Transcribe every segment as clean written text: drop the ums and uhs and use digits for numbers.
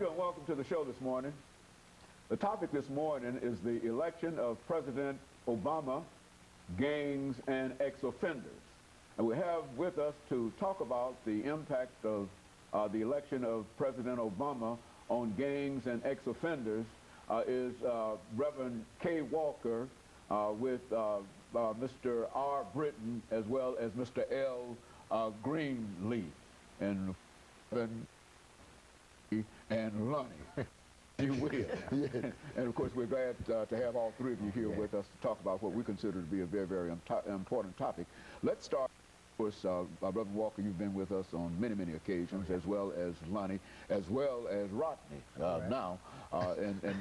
Thank you and welcome to the show this morning. The topic this morning is the election of President Obama, gangs, and ex-offenders. And we have with us to talk about the impact of the election of President Obama on gangs and ex-offenders is Reverend KWalker with Mr. RBritton as well as Mr. LGreenlee and Lonnie. You will. Yeah. And of course, we're glad to have all three of you here with us to talk about what we consider to be a very, very important topic. Let's start. Of course, Reverend Walker, you've been with us on many, many occasions, as well as Lonnie, as well as Rodney now.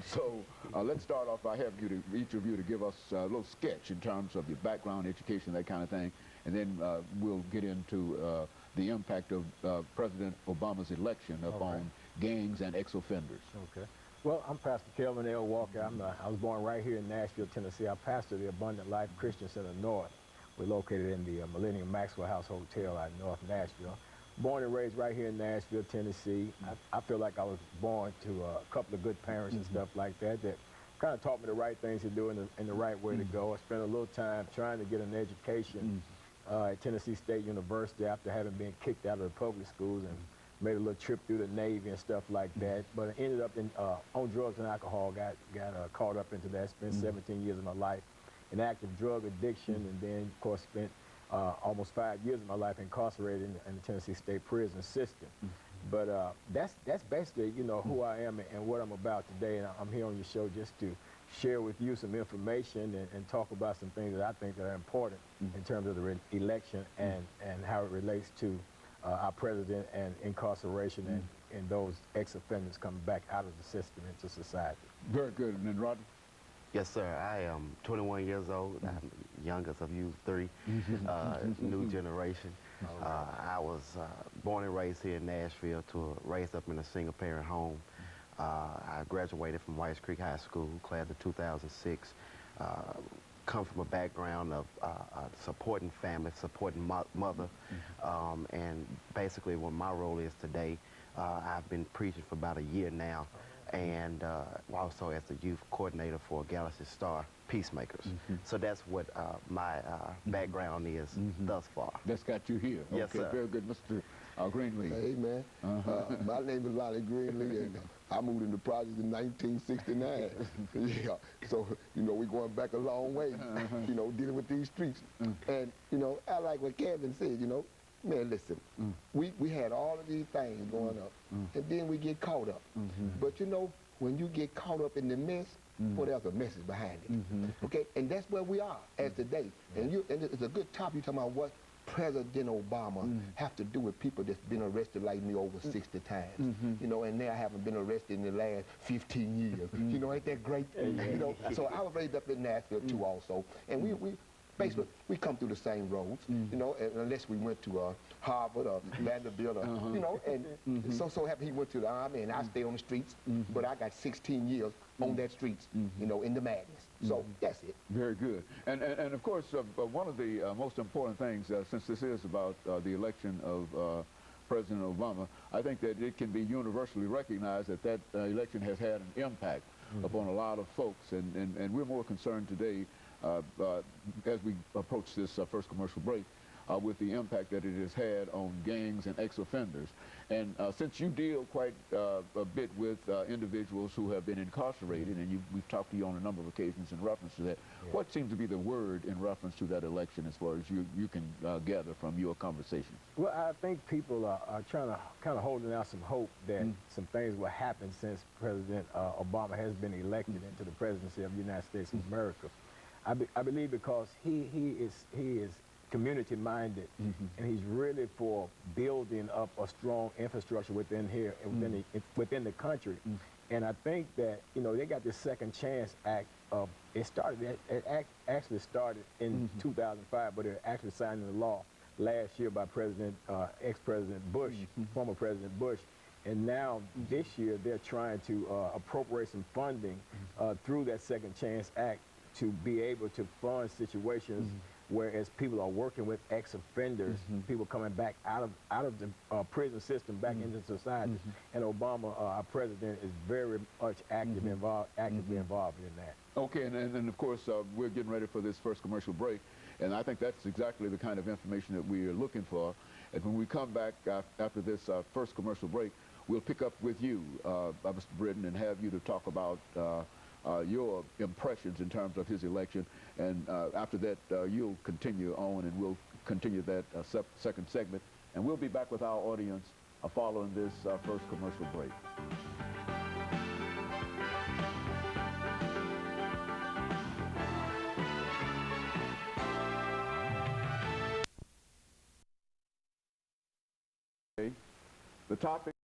So let's start off by having each of you to give us a little sketch in terms of your background, education, that kind of thing, and then we'll get into the impact of President Obama's election upon gangs and ex-offenders. Okay. Well, I'm Pastor Kelvin L. Walker. I was born right here in Nashville, Tennessee. I pastor the Abundant Life Christian Center North. We're located in the Millennium Maxwell House Hotel out in North Nashville. Born and raised right here in Nashville, Tennessee. I feel like I was born to a couple of good parents and stuff like that kind of taught me the right things to do and the right way to go. I spent a little time trying to get an education at Tennessee State University after having been kicked out of the public schools, and made a little trip through the Navy and stuff like that. But I ended up on drugs and alcohol, got caught up into that. Spent 17 years of my life in active drug addiction, and then, of course, spent almost 5 years of my life incarcerated in the Tennessee State prison system. But that's basically, you know, who I am and what I'm about today. And I'm here on your show just to share with you some information and talk about some things that I think that are important in terms of the election and how it relates to our president and incarceration and those ex-offenders coming back out of the system into society. Very good. And then Rodney? Yes, sir. I am 21 years old. I'm youngest of you three, new generation. I was born and raised here in Nashville, raised up in a single-parent home. I graduated from Whites Creek High School, class of 2006. Come from a background of supporting family, supporting mother, and basically what my role is today, I've been preaching for about a year now, and also as the youth coordinator for Galaxy Star Peacemakers. So that's what my background is thus far. That's got you here. Yes, okay, sir. Very good, Mr. Greenlee. Hey, man. My name is LGreenlee, and I moved into projects in 1969. Yeah, so, you know, we're going back a long way, you know, dealing with these streets. And, you know, I like what Kevin said, you know, man, listen, we had all of these things going up, and then we get caught up. But, you know, when you get caught up in the mess, what else a message behind it? Okay, and that's where we are as today. And it's a good topic. You're talking about what President Obama have to do with people that's been arrested like me over 60 times. You know, and now I haven't been arrested in the last 15 years. You know, ain't that great? You know, so I was raised up in Nashville too also. And we basically, we come through the same roads, you know, unless we went to Harvard or Vanderbilt or, you know, and so happy he went to the Army, and I stay on the streets, but I got 16 years on that streets, you know, in the madness. So that's it. Very good. And of course, one of the most important things, since this is about the election of President Obama, I think that it can be universally recognized that election has had an impact upon a lot of folks, and we're more concerned today as we approach this first commercial break with the impact that it has had on gangs and ex-offenders. And since you deal quite a bit with individuals who have been incarcerated, and we've talked to you on a number of occasions in reference to that, what seems to be the word in reference to that election as far as you can gather from your conversation? Well, I think people are trying to kind of holding out some hope that some things will happen since President Obama has been elected into the presidency of the United States of America. I believe because he is community-minded, and he's really for building up a strong infrastructure within here, within the country. And I think that, you know, they got this Second Chance Act. It actually started in 2005, but it actually signed into law last year by ex-President Bush, former President Bush. And now this year they're trying to appropriate some funding through that Second Chance Act to be able to fund situations whereas people are working with ex-offenders, people coming back out of the prison system back into society. And Obama, our president, is very much actively involved in that. Okay, and of course, we're getting ready for this first commercial break, and I think that's exactly the kind of information that we are looking for. And when we come back after this first commercial break, we'll pick up with you, Mr. Britton, and have you to talk about your impressions in terms of his election. And after that, you'll continue on, and we'll continue that second segment. And we'll be back with our audience following this first commercial break. The topic